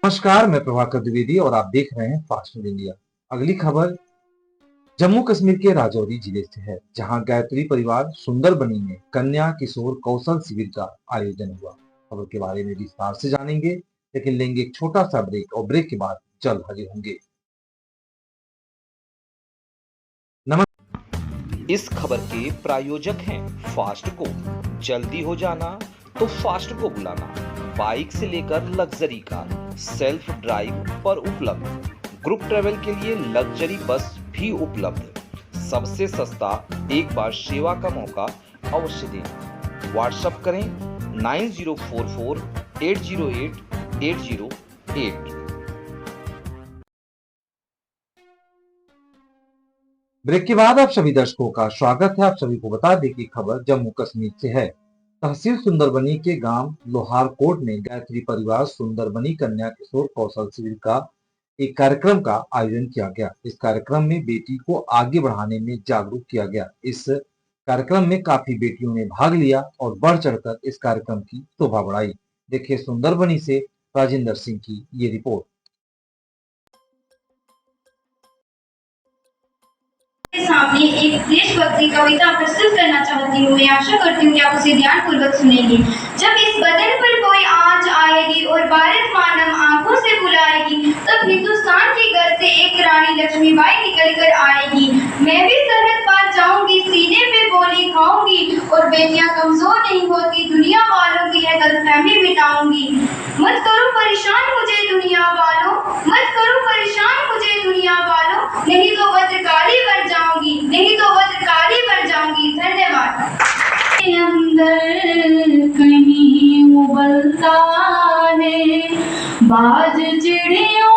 नमस्कार, मैं प्रभाकर द्विवेदी और आप देख रहे हैं फास्ट न्यूज इंडिया। अगली खबर जम्मू कश्मीर के राजौरी जिले से है, जहां गायत्री परिवार सुंदरबनी में कन्या किशोर कौशल शिविर का आयोजन हुआ। खबर के बारे में विस्तार से जानेंगे, लेकिन लेंगे एक छोटा सा ब्रेक और ब्रेक के बाद जल्द हाजिर होंगे। इस खबर के प्रायोजक हैं फास्टको। जल्दी हो जाना तो फास्टको बुलाना। बाइक से लेकर लग्जरी कार, सेल्फ ड्राइव पर उपलब्ध। ग्रुप ट्रेवल के लिए लग्जरी बस भी उपलब्ध। सबसे सस्ता एक बार सेवा का मौका अवश्य दें। व्हाट्सएप करें 9044 808 808। ब्रेक के बाद आप सभी दर्शकों का स्वागत है। आप सभी को बता दें कि खबर जम्मू कश्मीर से है। तहसील सुंदरबनी के गांव लोहारकोट में गायत्री परिवार सुंदरबनी कन्या किशोर कौशल शिविर का एक कार्यक्रम का आयोजन किया गया। इस कार्यक्रम में बेटी को आगे बढ़ाने में जागरूक किया गया। इस कार्यक्रम में काफी बेटियों ने भाग लिया और बढ़ चढ़कर इस कार्यक्रम की शोभा बढ़ाई। देखिए सुंदरबनी से राजेंद्र सिंह की ये रिपोर्ट। सामने एक देशभक्ति कविता प्रस्तुत करना चाहती हूँ। मैं आशा करती हूँ कि आप उसे ध्यानपूर्वक सुनेंगे। जब इस बदन पर कोई आंच आएगी और भारत मानव आंखों से बुलाएगी, तब हिंदुस्तान के घर से एक रानी लक्ष्मीबाई निकल कर आएगी। मैं भी सरहद पार जाऊंगी, सीने पे गोली खाऊंगी और बेटियां कमजोर नहीं होती, दुनिया वालों की है गलतफहमी मिटाऊंगी। मत करो परेशान मुझे दुनिया वालों, मत करो परेशान मुझे दुनिया वालों, नहीं तो वज्रकाली बन जाऊंगी, नहीं तो वज्रकाली बन जाऊंगी। धन्यवाद। अंदर कहीं उबलता है, बाज चिड़ियों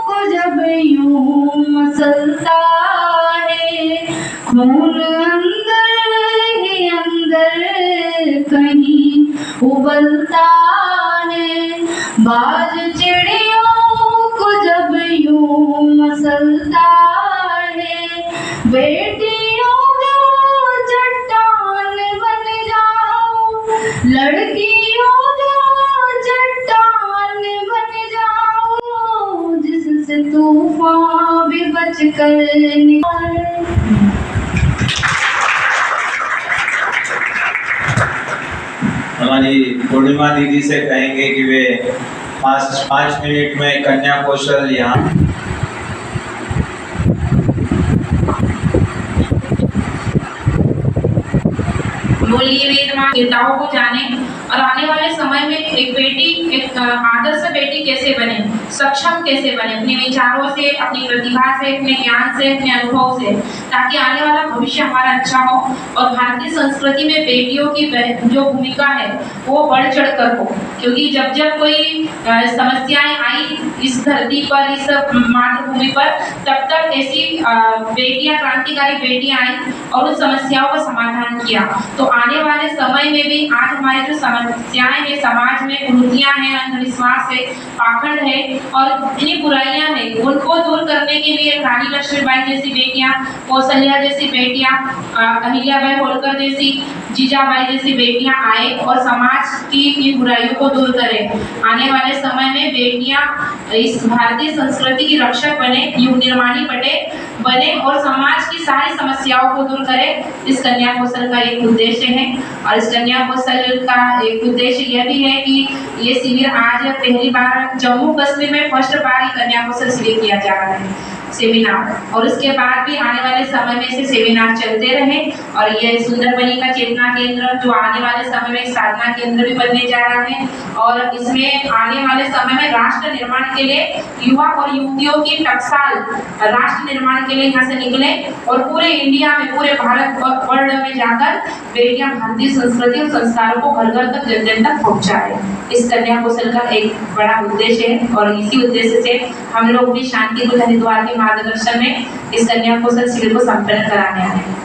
को जब यूं मसलता है, खून अंदर ही अंदर कहीं उबलता है, बाज चिड़ियों को जब यूं मसलता है। बेटियों को चट्टान बन जाओ, लड़कियों को चट्टान बन जाओ, जिससे तूफान भी बच कर निकले। हमारी पूर्णिमा दीदी से कहेंगे कि वे 5 मिनट में कन्या कौशल यहाँ बोलिए वेद माँ देवताओं को जाने और आने वाले समय में एक बेटी एक आदर्श बेटी कैसे बने, सक्षम कैसे बने, अपने विचारों से, अपनी प्रतिभा से, अपने ज्ञान से, अपने अनुभव से, ताकि आने वाला भविष्य हमारा अच्छा हो। और भारतीय संस्कृति में बेटियों की जो भूमिका है वो बढ़ चढ़ कर हो, क्योंकि जब जब कोई समस्याएं आई इस धरती पर, इस मातृभूमि पर, तब तक ऐसी बेटियां, क्रांतिकारी बेटियां आई और उन समस्याओं का समाधान किया। तो आने वाले समय में भी आज हमारी जो समस्याएं हैं समाज में, कुरीतियां हैं, अंधविश्वास है, पाखंड है और इतनी बुराइयां हैं, उनको दूर करने के लिए रानी लक्ष्मीबाई जैसी बेटियां, कौशल्या जैसी बेटियां, अहिल्याबाई होलकर जैसी, जीजाबाई जैसी बेटियां आए और समाज की इन बुराइयों को दूर करें। आने वाले समय में बेटियां इस भारतीय संस्कृति की रक्षक बने, युग निर्माणी बने और समाज की सारी समस्याओं को दूर करें। इस कन्या कौशल का एक उद्देश्य है और इस कन्या कौशल का एक उद्देश्य यह भी है कि ये शिविर आज पहली बार जम्मू कश्मीर में फर्स्ट बार कन्या कौशल शिविर किया जा रहा है, सेमिनार, और उसके बाद भी आने वाले समय में ऐसे सेमिनार चलते रहे। और ये सुंदरबनी का चेतना केंद्र जो आने वाले समय में साधना केंद्र भी बनने जा रहा है और इसमें आने वाले समय में राष्ट्र निर्माण के लिए युवा और युवतियों की टकसाल राष्ट्र निर्माण के लिए यहाँ से निकले और पूरे इंडिया में, पूरे भारत और वर्ल्ड में जाकर बेटियां भारतीय संस्कृति और संस्कारों को घर घर तक, जन जन तक पहुँचाए। इस कन्या कौशल का एक बड़ा उद्देश्य है और इसी उद्देश्य से हम लोग भी शांति दूत हरिद्वार के मार्गदर्शन में इस कन्या कौशल शिविर को संपन्न कराने आए हैं।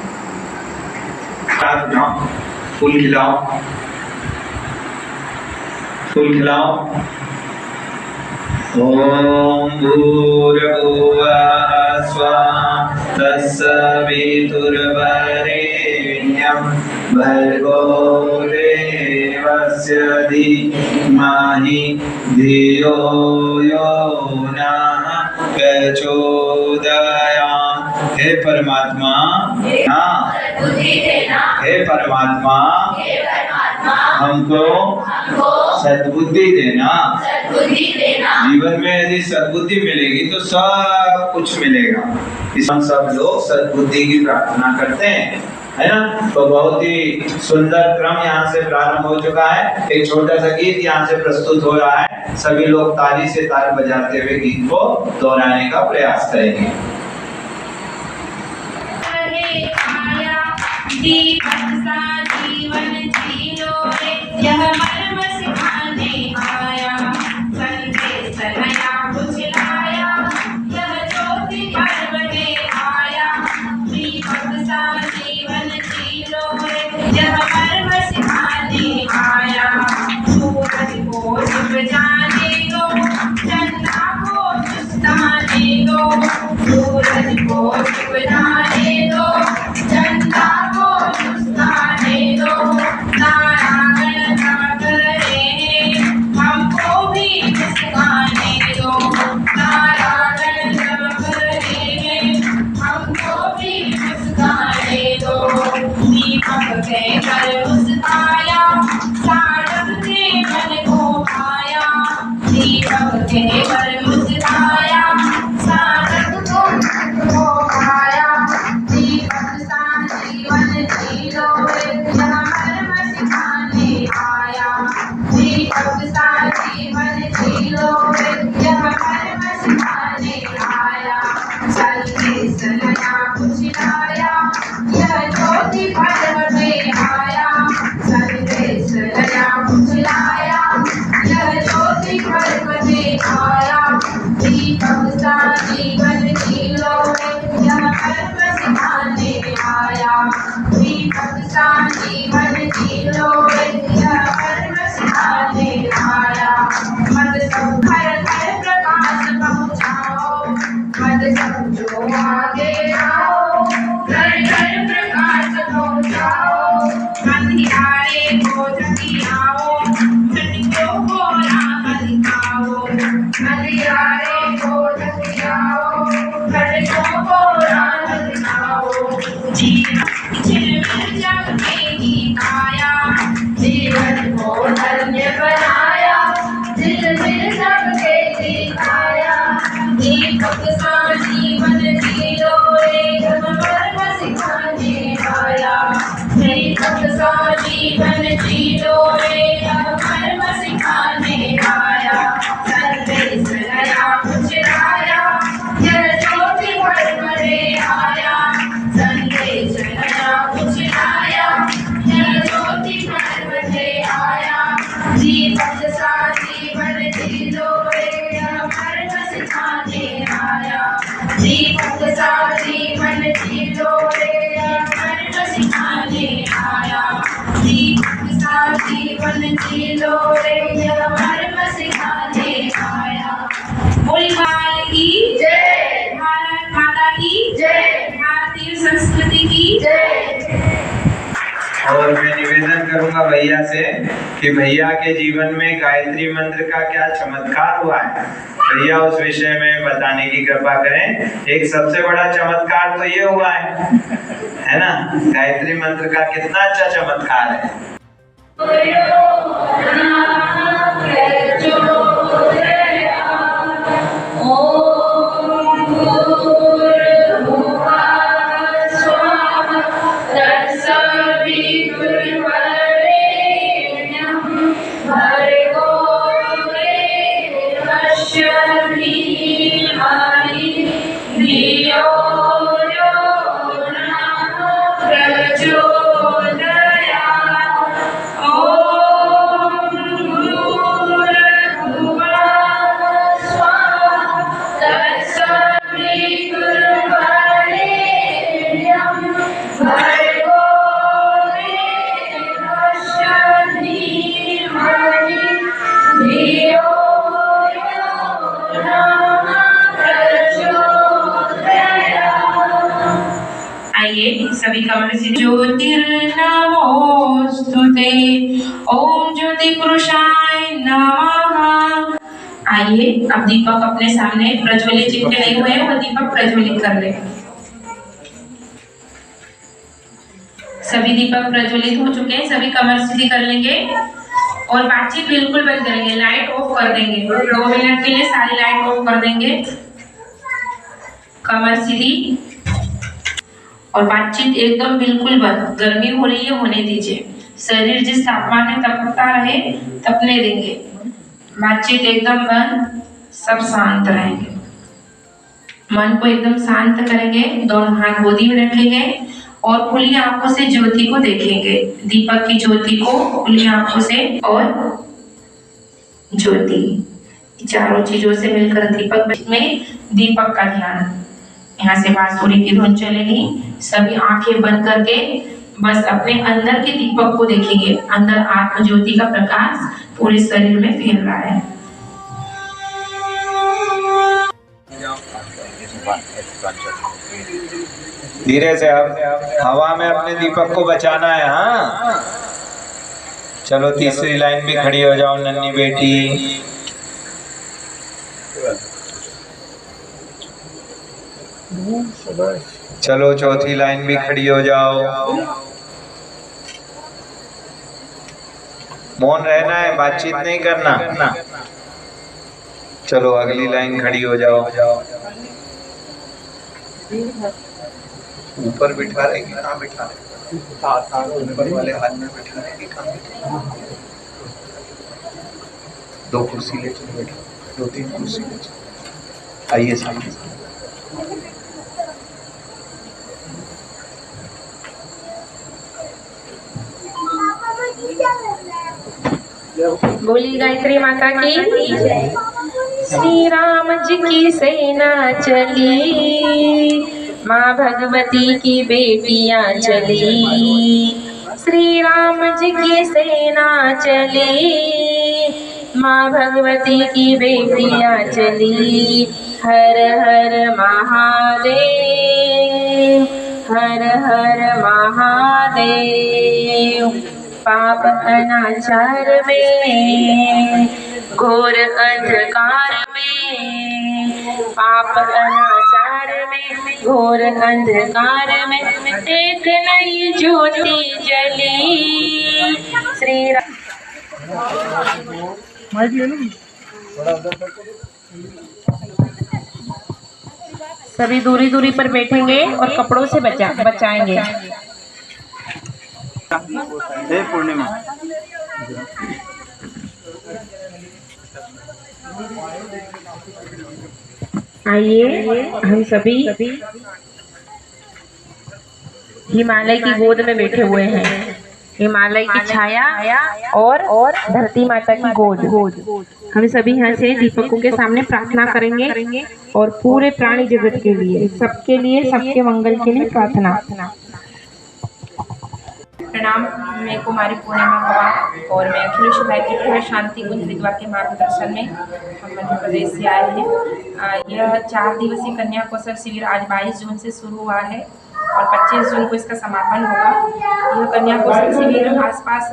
फूल खिलाओ, फूल खिलाओ। ओम भूर्भुवः स्वः तत्सवितुर्वरेण्यं भर्गो देवस्य धीमहि धीमहि धियो यो नः प्रचोदयात्। हे परमात्मा, हे परमात्मा, हमको सद्बुद्धि देना। जीवन में यदि सद्बुद्धि मिलेगी तो सब कुछ मिलेगा। इस हम सब लोग सद्बुद्धि की प्रार्थना करते हैं, है ना। तो बहुत ही सुंदर क्रम यहाँ से प्रारंभ हो चुका है। एक छोटा सा गीत यहाँ से प्रस्तुत हो रहा है। सभी लोग ताली से ताल बजाते हुए गीत को दोहराने का प्रयास करेंगे। जीवन जियो रे, यह मर्म सिखाने आया, संदेश नया कुछ लाया, यह ज्योति पर्व में आया। दीपक सा जीवन जियो रे, यह मर्म सिखाने आया। सूरज को डूब जाने दो, चंदा को चुस्ताने दो, सूरज को डूब जाने दो, चंदा को चुस्ताने दो। नारायण ना करे हमको भी मुस्काने दो, नारायण ना करे हमको भी मुस्काने दो। दीपक के कर मुस्काया, साधक के मन को पाया, दीपक के कर मुस्काया, साधक को मन को पाया। दीपक सा जीवन जियो रे, यह मर्म सिखाने आया, दीपक सा जीवन जियो रे, यह मर्म सिखाने आया। संदेश नया कुछ लाया, यह ज्योति पर्व में आया, संदेश नया कुछ लाया, यह ज्योति पर्व में आया। दीपक सा जीवन जियो रे, यह मर्म सिखाने आया, दीपक सा जीवन जियो रे, यह मर्म सिखाने आया। मत सब घर घर प्रकाश पहुँचाओ, मत सब जो आगे आओ, घर घर प्रकाश पहुँचाओ। अंधियारे को जगियाओ, मृत्यु को राह दिखाओ, अंधियारे को जगियाओ, मृत्यु को राह दिखाओ। झिलमिल जग में गीत आया, जीवन को धन्य बनाया, झिलमिल जग के गीत आया। दीपक सा जीवन जियो रे, यह मर्म सिखाने आया, दीपक सा जीवन जियो रे, यह मर्म सिखाने आया। संदेश नया कुछ लाया, यह ज्योति पर्व में आया, संदेश नया कुछ लाया, यह ज्योति पर्व में आया। दीपक सा जीवन जियो रे, यह मर्म सिखाने आया, दीपक सा जीवन जियो रे, यह मर्म सिखाने आया, दीपक सा जीवन जियो रे, यह मर्म सिखाने आया। बोली माल की जय, भारत माता की जय, भारतीय संस्कृति की जय। और मैं निवेदन करूंगा भैया से कि भैया के जीवन में गायत्री मंत्र का क्या चमत्कार हुआ है, भैया उस विषय में बताने की कृपा करें। एक सबसे बड़ा चमत्कार तो ये हुआ है ना, गायत्री मंत्र का कितना अच्छा चमत्कार है। प्रचोदयात्। आइए सभी कमर से ज्योतिर्नमोस्तुते ओम ज्योति पुरुषाय नमः। आइए अब दीपक अपने सामने प्रज्वलित जिनके नहीं हुए हैं वो दीपक प्रज्वलित कर ले। सभी दीपक प्रज्वलित हो चुके हैं, सभी कमर सीधी कर लेंगे और बातचीत बिल्कुल बंद करेंगे, लाइट ऑफ कर देंगे। 2 मिनट के लिए सारी लाइट ऑफ कर देंगे, कमर सीधी और बातचीत एकदम बिल्कुल बंद। गर्मी हो रही है, होने दीजिए। शरीर जिस तापमान में तपता रहे तपने देंगे। बातचीत एकदम बंद, सब शांत रहेंगे। मन को एकदम शांत करेंगे, दोनों हाथ गोदी में रखेंगे और खुली आंखों से ज्योति को देखेंगे। दीपक की ज्योति को खुली आंखों से और ज्योति, चारों चीजों से मिलकर दीपक में दीपक का ध्यान। यहाँ से बांसुरी की धुन चलेगी। सभी आंखें बंद करके बस अपने अंदर के दीपक को देखेंगे। अंदर आत्म ज्योति का प्रकाश पूरे शरीर में फैल रहा है। धीरे से अब हवा में अपने दीपक को बचाना है। हाँ चलो तीसरी लाइन भी खड़ी हो जाओ नन्ही बेटी। चलो चौथी लाइन भी खड़ी हो जाओ। मौन रहना है, बातचीत नहीं करना। चलो अगली लाइन खड़ी हो जाओ। ऊपर बिठा रहेगी, कहाँ बिठा रहे? ऊपर वाले हाथ में बिठा रहेगी, कहाँ बिठा? 2 कुर्सी ले चलो बेटा, 2-3 कुर्सी ले चलो। आइए सामने। बोली गायत्री माता की। श्री राम जी की सेना चली, माँ भगवती की बेटियां चली। श्री राम जी की सेना चली, माँ भगवती की बेटियां चली। हर हर महादेव, हर हर महादेव। पाप अनाचार में, घोर अंधकार में, पाप अनाचार में, घोर अंधकार में एक नई ज्योति जली। श्री राम। सभी दूरी दूरी पर बैठेंगे और कपड़ों से बचाएंगे। पूर्णिमा आइए हम सभी हिमालय की गोद में बैठे हुए हैं। हिमालय की छाया और धरती माता की गोद। हम सभी यहाँ से दीपकों के सामने प्रार्थना करेंगे और पूरे प्राणी जगत के लिए, सबके मंगल के लिए प्रार्थना। प्रणाम, मैं कुमारी पूर्णिमा पवार और मैं अखिलेश गायत्री परिवार शांति कुंज हरिद्वार के मार्गदर्शन में हम मध्य प्रदेश से आए हैं। यह 4 दिवसीय कन्या कौशल शिविर आज 22 जून से शुरू हुआ है और 25 जून को इसका समापन होगा। यह कन्या कौशल शिविर आसपास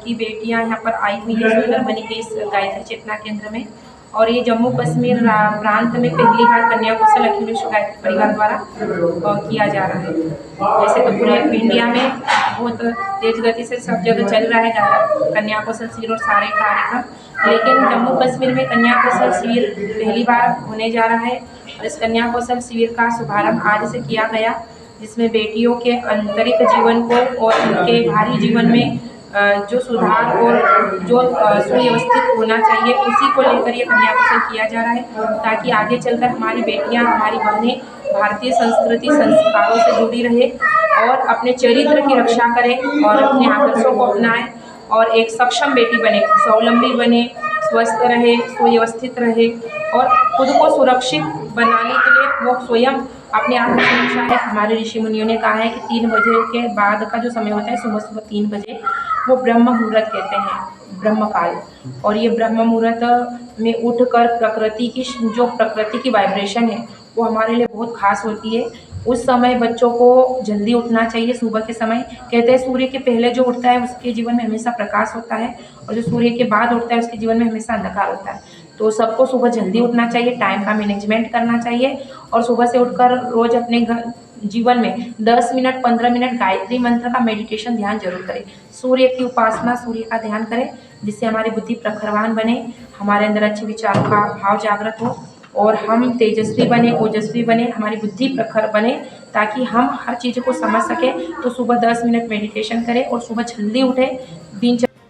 की बेटियां यहाँ पर आई हुई है सुंदरबनी के इस गायत्री चेतना केंद्र में। और ये जम्मू कश्मीर प्रांत में पहली बार कन्या कौशल अखिलेश गायत्री परिवार द्वारा किया जा रहा है। वैसे तो पूरे इंडिया में बहुत तेज गति से सब जगह चल रहा है कन्या कौशल शिविर और सारे कार्यक्रम, लेकिन जम्मू कश्मीर में कन्या कौशल शिविर पहली बार होने जा रहा है। और इस कन्या कौशल शिविर का शुभारंभ आज से किया गया, जिसमें बेटियों के आंतरिक जीवन को और उनके बाहरी जीवन में जो सुधार और जो सुव्यवस्थित होना चाहिए उसी को लेकर ये कन्या कौशल किया जा रहा है, ताकि आगे चलकर हमारी बेटियां, हमारी बहनें भारतीय संस्कृति संस्कारों से जुड़ी रहे और अपने चरित्र की रक्षा करें और अपने आदर्शों को अपनाएं और एक सक्षम बेटी बने, स्वावलंबी बने, स्वस्थ रहे, सुव्यवस्थित रहे और खुद को सुरक्षित बनाने के लिए वो स्वयं अपने आत्मसुरक्षा है। हमारे ऋषि मुनियों ने कहा है कि 3 बजे के बाद का जो समय होता है, सुबह 3 बजे, वो ब्रह्म मुहूर्त कहते हैं, ब्रह्म काल। और ये ब्रह्म मुहूर्त में उठकर प्रकृति की वाइब्रेशन है वो हमारे लिए बहुत खास होती है। उस समय बच्चों को जल्दी उठना चाहिए सुबह के समय। कहते हैं सूर्य के पहले जो उठता है उसके जीवन में हमेशा प्रकाश होता है, और जो सूर्य के बाद उठता है उसके जीवन में हमेशा अंधकार होता है। तो सबको सुबह जल्दी उठना चाहिए, टाइम का मैनेजमेंट करना चाहिए, और सुबह से उठकर रोज अपने घर जीवन में 10 मिनट 15 मिनट गायत्री मंत्र का मेडिटेशन ध्यान जरूर करें। सूर्य की उपासना, सूर्य का ध्यान करें, जिससे हमारी बुद्धि प्रखरवान बने, हमारे अंदर अच्छे विचारों का भाव जागृत हो और हम तेजस्वी बने, ओजस्वी बने, हमारी बुद्धि प्रखर बने, ताकि हम हर चीज़ को समझ सकें। तो सुबह 10 मिनट मेडिटेशन करें और सुबह जल्दी उठें। दिनचर्या